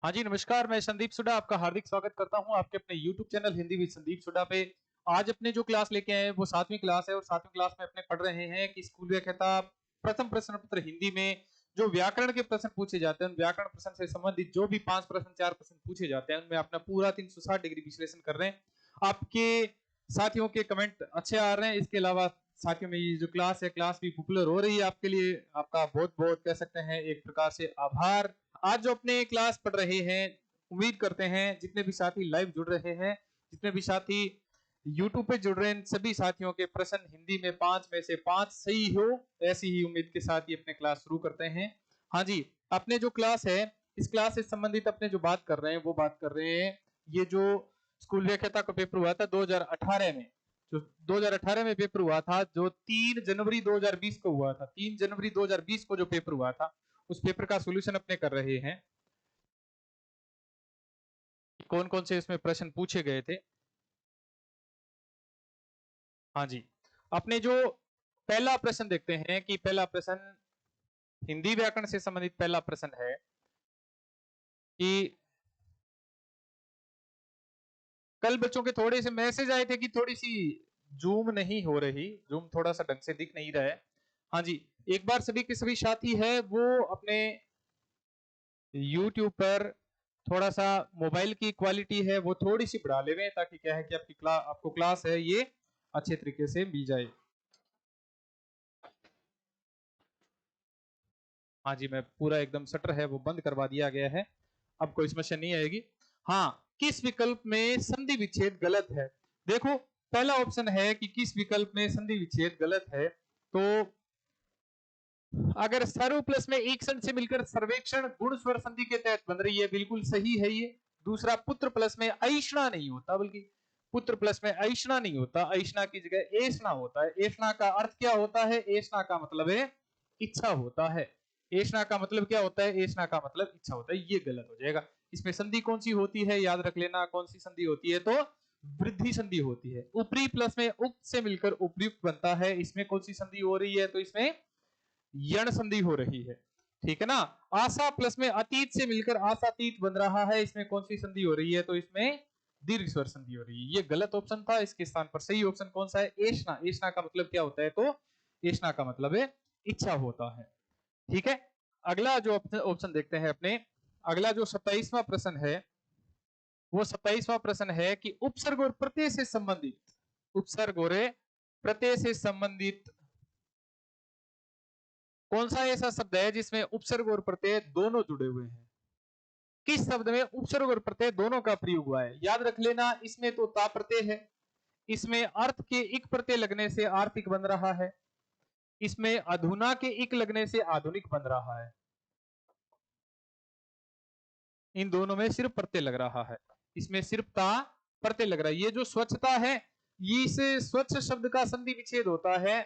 हाँ जी, नमस्कार। मैं संदीप सुडा आपका हार्दिक स्वागत करता हूँ आपके अपने YouTube channel Hindi with Sandeep Suda पे। आज अपने जो क्लास लेके आए हैं वो 7वीं क्लास है और 7वीं क्लास में अपने पढ़ रहे हैं कि स्कूल व्याख्याता प्रथम प्रश्न पत्र हिंदी में जो व्याकरण के प्रश्न पूछे जाते हैं, उन व्याकरण प्रश्न से संबंधित जो भी 5 प्रश्न 4 प्रश्न पूछे जाते हैं, उनमें अपना पूरा 360 डिग्री विश्लेषण कर रहे हैं। आपके साथियों के कमेंट अच्छे आ रहे हैं। इसके अलावा साथियों में ये जो क्लास है, क्लास भी पॉपुलर हो रही है। आपके लिए आपका बहुत बहुत कह सकते हैं एक प्रकार से आभार। आज जो अपने क्लास पढ़ रहे हैं, उम्मीद करते हैं जितने भी साथी लाइव जुड़ रहे हैं, जितने भी साथी यूट्यूब पे जुड़ रहे हैं, सभी साथियों के प्रश्न हिंदी में 5 में से 5 सही हो, ऐसी ही उम्मीद के साथ ही अपने क्लास शुरू करते हैं। हाँ जी, अपने जो क्लास है, इस क्लास से संबंधित अपने जो बात कर रहे हैं वो बात कर रहे हैं ये जो स्कूल व्याख्याता का पेपर हुआ था 2018 में, जो 2018 में पेपर हुआ था, जो 3 जनवरी 2020 को हुआ था, 3 जनवरी 2020 को जो पेपर हुआ था, उस पेपर का सॉल्यूशन अपने कर रहे हैं। कौन कौन से इसमें प्रश्न पूछे गए थे। हाँ जी, अपने जो पहला प्रश्न देखते हैं कि पहला प्रश्न हिंदी व्याकरण से संबंधित पहला प्रश्न है कि कल बच्चों के थोड़े से मैसेज आए थे कि थोड़ी सी जूम नहीं हो रही, जूम थोड़ा सा ढंग से दिख नहीं रहा है। हाँ जी, एक बार सभी के सभी साथी है वो अपने YouTube पर थोड़ा सा मोबाइल की क्वालिटी है वो थोड़ी सी बढ़ा ले, ताकि क्या है कि आपको क्लास है ये अच्छे तरीके से मिल जाए। हाँ जी, मैं पूरा एकदम शटर है वो बंद करवा दिया गया है, अब कोई समस्या नहीं आएगी। हाँ, किस विकल्प में संधि विच्छेद गलत है। देखो, पहला ऑप्शन है कि किस विकल्प में संधि विच्छेद गलत है। तो अगर सर्व प्लस में एक संधि से मिलकर सर्वेक्षण गुण स्वर संधि के तहत बन रही है, बिल्कुल सही है ये। दूसरा, पुत्र प्लस में ऐषणा नहीं होता, बल्कि पुत्र प्लस में ऐषणा नहीं होता, ऐषणा की जगह ऐषणा होता है। ऐषणा का अर्थ क्या होता है? ऐषणा का मतलब है इच्छा होता है। ऐषणा का मतलब क्या होता है? ऐषणा का मतलब इच्छा होता है। ये गलत हो जाएगा। इसमें संधि कौन सी होती है, याद रख लेना। कौन सी संधि होती है? तो वृद्धि संधि होती है। ऊपरी प्लस में उक्त से मिलकर उपयुक्त बनता है, इसमें कौन सी संधि हो रही है? तो इसमें यण संधि हो रही है। ठीक है ना। आशा प्लस में अतीत से मिलकर आशातीत बन रहा है, इसमें कौन सी संधि हो रही है? तो इसमें दीर्घ स्वर संधि हो रही है। ये गलत ऑप्शन था, इसके स्थान पर सही ऑप्शन कौन सा है? ऐषणा। ऐषणा का मतलब क्या होता है? तो ऐषणा का मतलब है इच्छा होता है। ठीक है, अगला जो ऑप्शन देखते हैं अपने। अगला जो 27वां प्रश्न है, वो 27वां प्रश्न है कि उपसर्ग और प्रत्यय से संबंधित, उपसर्ग और प्रत्यय से संबंधित कौन सा ऐसा शब्द है जिसमें उपसर्ग और प्रत्यय दोनों जुड़े हुए हैं? किस शब्द में उपसर्ग और प्रत्यय दोनों का प्रयोग हुआ है? याद रख लेना, इसमें तो ता प्रत्यय है, इसमें अर्थ के इक प्रत्यय लगने से आर्थिक बन रहा है, इसमें अधुना के इक लगने से आधुनिक बन रहा है। इन दोनों में सिर्फ प्रत्यय लग रहा है, इसमें सिर्फ ता प्रत्यय लग रहा है। ये जो स्वच्छता है, ये इस स्वच्छ शब्द का संधि विच्छेद होता है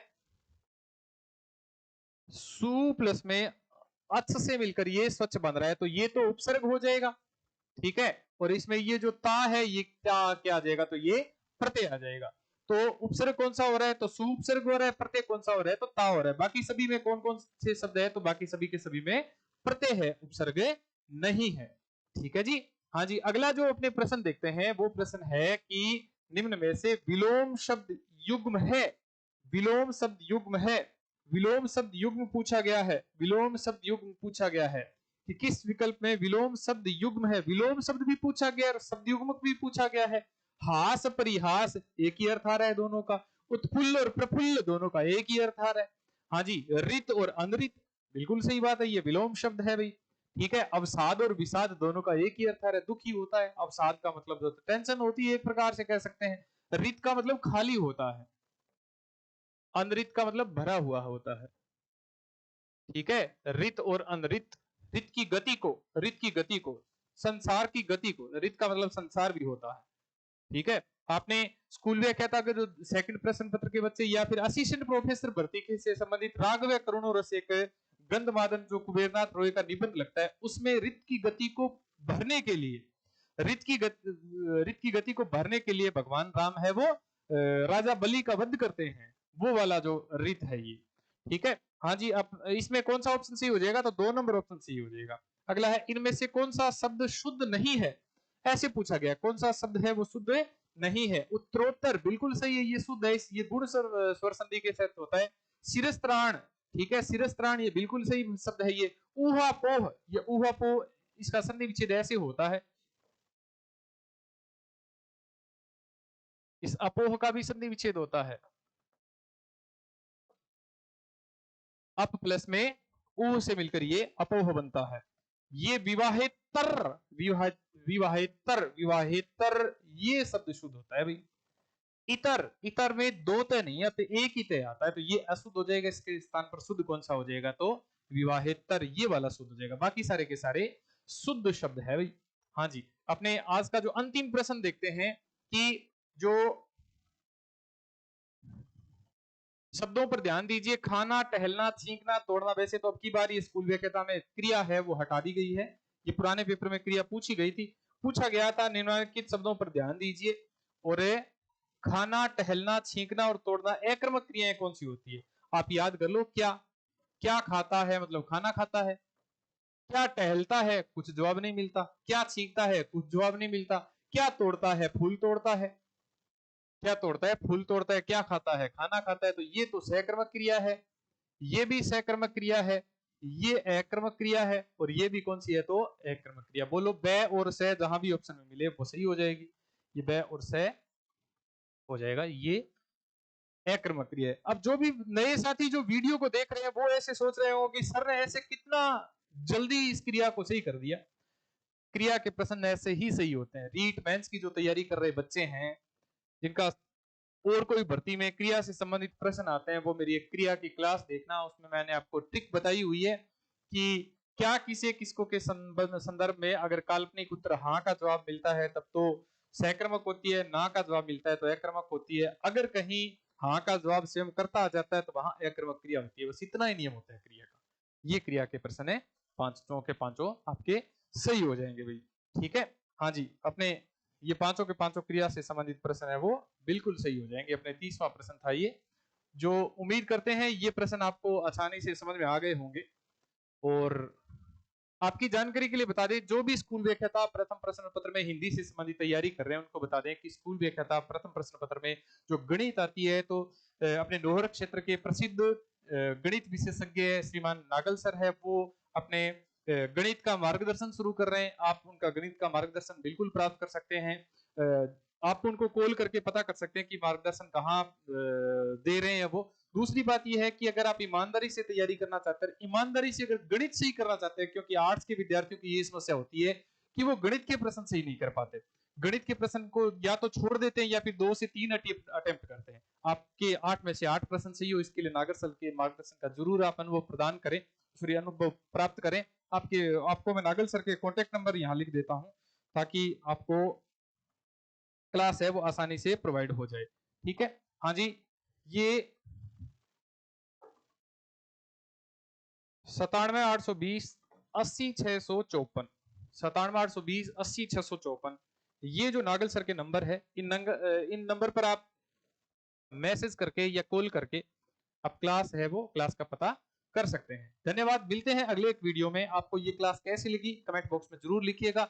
सु प्लस में अच्छ से मिलकर ये स्वच्छ बन रहा है, तो ये तो उपसर्ग हो जाएगा। ठीक है, और इसमें ये जो ता है ये क्या आ जाएगा? तो ये प्रत्यय आ जाएगा। तो उपसर्ग कौन सा हो रहा है? तो सु उपसर्ग हो रहा है। प्रत्यय कौन सा हो रहा है? तो ता हो रहा है। बाकी सभी में कौन कौन से शब्द है? तो बाकी सभी के सभी में प्रत्यय है, उपसर्ग नहीं है। ठीक है जी। हाँ जी, अगला जो अपने प्रश्न देखते हैं वो प्रश्न है कि निम्न में से विलोम शब्द युग्म है, विलोम शब्द युग्म है, विलोम शब्द युग्म पूछा गया है, विलोम शब्द युग्म पूछा गया है कि किस विकल्प में विलोम शब्द युग्म है। विलोम शब्द भी पूछा गया और शब्द युग्मक भी पूछा गया है। हास परिहास एक ही अर्थ आ रहा है दोनों का। उत्फुल्ल और प्रफुल्ल दोनों का एक ही अर्थ आ रहा है। हाँ जी, रित और अनरित बिल्कुल सही बात है, ये विलोम शब्द है भाई। ठीक है, अवसाद और विषाद दोनों का एक ही अर्थ आ रहा है, दुखी होता है। अवसाद का मतलब जो टेंशन होती है एक प्रकार से कह सकते हैं। रित का मतलब खाली होता है, अनरित का मतलब भरा हुआ होता है। ठीक है, रित और अनरित, रित की गति को, रित की गति को, संसार की गति को, रित का मतलब संसार भी होता है। ठीक है, आपने स्कूल व्याख्याता के जो सेकंड प्रश्न पत्र के बच्चे या फिर असिस्टेंट प्रोफेसर भर्ती के से संबंधित राघव करुणो रस एक गंधमादन जो कुबेरनाथ रोय का निबंध लगता है, उसमें रित की गति को भरने के लिए, रित की गति को भरने के लिए भगवान राम है वो राजा बलि का वध करते हैं, वो वाला जो रित है ये। ठीक है, हाँ जी, अब इसमें कौन सा ऑप्शन सही हो जाएगा? तो 2 नंबर ऑप्शन सही हो जाएगा। अगला है इनमें से कौन सा शब्द शुद्ध नहीं है, ऐसे पूछा गया कौन सा शब्द है वो शुद्ध नहीं है। उत्तरोत्तर बिल्कुल सही है, ये शुद्ध है, ये गुण स्वर संधि के साथ होता है। शिरस्त्राण, ठीक है, शिरस्त्राण ये बिल्कुल सही शब्द है। ये ऊहापोह, ये ऊहापोह इसका संधि विच्छेद ऐसे होता है। इस अपोह का भी संधि विच्छेद होता है। अप प्लस में ऊ से मिलकर ये अपोह बनता है। ये विवाहेतर, विवाहेतर, विवाहेतर ये शब्द शुद्ध होता है भाई। इतर, इतर में दो तय नहीं आते, एक ही तय आता है, तो ये अशुद्ध हो जाएगा। इसके स्थान पर शुद्ध कौन सा हो जाएगा, तो विवाहेतर ये वाला शुद्ध हो जाएगा। बाकी सारे के सारे शुद्ध शब्द है भाई। हाँ जी, अपने आज का जो अंतिम प्रश्न देखते हैं कि जो शब्दों पर ध्यान दीजिए। खाना, टहलना, छींकना, तोड़ना, वैसे तो अब की बार ये स्कूल व्याख्याता में क्रिया है वो हटा दी गई है। ये पुराने पेपर में क्रिया पूछी गई थी, पूछा गया था निम्नलिखित शब्दों पर ध्यान दीजिए। और खाना, टहलना, छींकना और तोड़ना अकर्मक क्रियाएं कौन सी होती है, आप याद कर लो। क्या क्या खाता है, मतलब खाना खाता है। क्या टहलता है, कुछ जवाब नहीं मिलता। क्या छींकता है, कुछ जवाब नहीं मिलता। क्या तोड़ता है, फूल तोड़ता है। क्या तोड़ता है, फूल तोड़ता है। क्या खाता है, खाना खाता है। तो ये तो सहकर्मक क्रिया है, ये भी सहकर्मक क्रिया है, ये अकर्मक क्रिया है, और ये भी कौन सी है, तो अकर्मक क्रिया। बोलो ब और स जहां भी ऑप्शन में मिले वो सही हो जाएगी। ये ब और स हो जाएगा, ये अकर्मक क्रिया है। अब जो भी नए साथी जो वीडियो को देख रहे हैं वो ऐसे सोच रहे हो कि सर ने ऐसे कितना जल्दी इस क्रिया को सही कर दिया। क्रिया के प्रश्न ऐसे ही सही होते हैं। रीट मेंस की जो तैयारी कर रहे बच्चे हैं, जिनका और कोई भर्ती में क्रिया से संबंधित प्रश्न आते हैं, वो मेरी एक क्रिया की क्लास देखना। उसमें मैंने आपको ट्रिक बताई हुई है कि क्या किसे किसको के संदर्भ में अगर काल्पनिक उत्तर हाँ का जवाब मिलता है तब तो सहक्रमक होती है, ना का जवाब मिलता है तो अक्रमक होती है। अगर कहीं हाँ का जवाब स्वयं करता आ जाता है तो वहां अक्रमक क्रिया होती है। बस इतना ही नियम होता है क्रिया का। ये क्रिया के प्रश्न है, पांचों के पांचों आपके सही हो जाएंगे भाई। ठीक है, हाँ जी, अपने ये पांचों के पांचों क्रिया से संबंधित प्रश्न है वो बिल्कुल सही हो जाएंगे। अपने 30वां प्रश्न था ये, जो उम्मीद करते हैं ये प्रश्न आपको आसानी से समझ में आ गए होंगे। और आपकी जानकारी के लिए बता दें, जो भी स्कूल व्याख्याता प्रथम प्रश्न पत्र में हिंदी से संबंधित तैयारी कर रहे हैं उनको बता दें कि स्कूल व्याख्याता प्रथम प्रश्न पत्र में जो गणित आती है, तो अपने नोहर क्षेत्र के प्रसिद्ध गणित विशेषज्ञ श्रीमान नागल सर है, वो अपने गणित का मार्गदर्शन शुरू कर रहे हैं। आप उनका गणित का मार्गदर्शन बिल्कुल प्राप्त कर सकते हैं। आप उनको कॉल करके पता कर सकते हैं कि मार्गदर्शन कहाँ दे रहे हैं वो। दूसरी बात यह है कि अगर आप ईमानदारी से तैयारी करना चाहते हैं, ईमानदारी से अगर गणित सही करना चाहते हैं, क्योंकि आर्ट्स के विद्यार्थियों की ये समस्या होती है कि वो गणित के प्रश्न सही नहीं कर पाते। गणित के प्रश्न को या तो छोड़ देते हैं या फिर 2 से 3 अटेम्प्ट करते हैं। आपके 8 में से 8 प्रश्न सही हो, इसके लिए नागर सर के मार्गदर्शन का जरूर आप अनुभव प्रदान करें, फिर अनुभव प्राप्त करें। आपको मैं नागल सर के कॉन्टेक्ट नंबर यहाँ लिख देता हूँ ताकि आपको क्लास है वो आसानी से प्रोवाइड हो जाए। ठीक है, हाँ जी, ये 97 820 80 654, 97 820 80 654 ये जो नागल सर के नंबर है, इन नंबर पर आप मैसेज करके या कॉल करके आप क्लास है वो क्लास का पता कर सकते हैं। धन्यवाद, मिलते हैं अगले एक वीडियो में। आपको ये क्लास कैसी लगी कमेंट बॉक्स में जरूर लिखिएगा।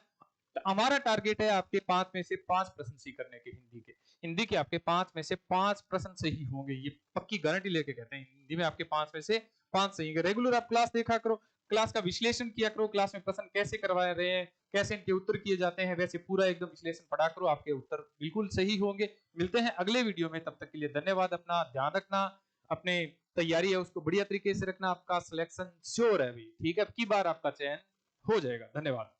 हमारा टारगेट है आपके 5 में से 5 प्रश्न सही करने के। हिंदी के आपके 5 में से 5 प्रश्न सही होंगे, ये पक्की गारंटी लेके कहते हैं। हिंदी में आपके 5 में से 5 सही होंगे। रेगुलर आप क्लास देखा करो, क्लास का विश्लेषण किया करो, क्लास में प्रश्न कैसे करवा रहे हैं, कैसे इनके उत्तर किए जाते हैं, वैसे पूरा एकदम विश्लेषण पढ़ा करो, आपके उत्तर बिल्कुल सही होंगे। मिलते हैं अगले वीडियो में, तब तक के लिए धन्यवाद। अपना ध्यान रखना, अपने तैयारी है उसको बढ़िया तरीके से रखना। आपका सिलेक्शन श्योर है भाई, ठीक है, अब की बार आपका चयन हो जाएगा। धन्यवाद।